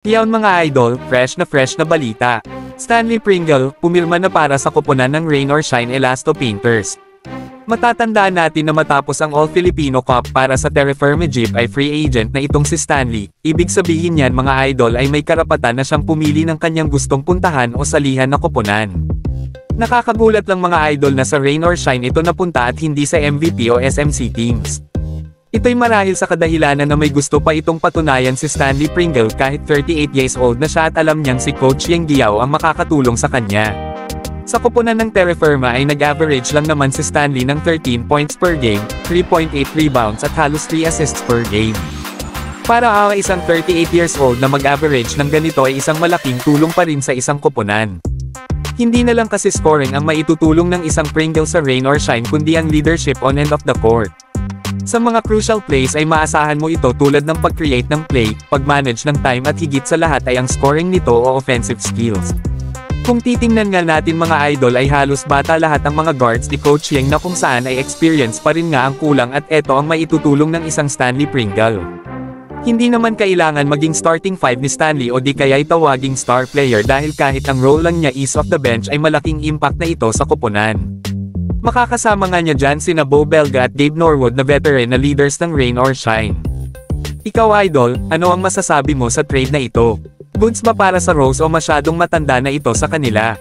Iyon mga idol, fresh na balita. Stanley Pringle, pumirma na para sa koponan ng Rain or Shine Elasto Painters. Matatandaan natin na matapos ang All-Filipino Cup para sa Terra Firma Jeep ay free agent na itong si Stanley. Ibig sabihin niyan mga idol ay may karapatan na siyang pumili ng kanyang gustong puntahan o salihan na koponan. Nakakagulat lang mga idol na sa Rain or Shine ito napunta at hindi sa MVP o SMC teams. Ito'y marahil sa kadahilanan na may gusto pa itong patunayan si Stanley Pringle kahit 38 years old na siya at alam niyang si Coach Yeng Guiao ang makakatulong sa kanya. Sa koponan ng Terra Firma ay nag-average lang naman si Stanley ng 13 points per game, 3.8 rebounds at halos 3 assists per game. Para isang 38 years old na mag-average ng ganito ay isang malaking tulong pa rin sa isang koponan. Hindi na lang kasi scoring ang maitutulong ng isang Pringle sa Rain or Shine kundi ang leadership on and off the court. Sa mga crucial plays ay maasahan mo ito tulad ng pag-create ng play, pag-manage ng time at higit sa lahat ay ang scoring nito o offensive skills. Kung titingnan nga natin mga idol ay halos bata lahat ang mga guards ni Coach Yeng na kung saan ay experience pa rin nga ang kulang at eto ang maitutulong ng isang Stanley Pringle. Hindi naman kailangan maging starting 5 ni Stanley o di kaya'y tawaging star player dahil kahit ang role lang niya is off the bench ay malaking impact na ito sa koponan. Makakasama nga niya dyan sina Bo Belga at Gabe Norwood na veteran na leaders ng Rain or Shine. Ikaw idol, ano ang masasabi mo sa trade na ito? Goods ba para sa Rose o masyadong matanda na ito sa kanila?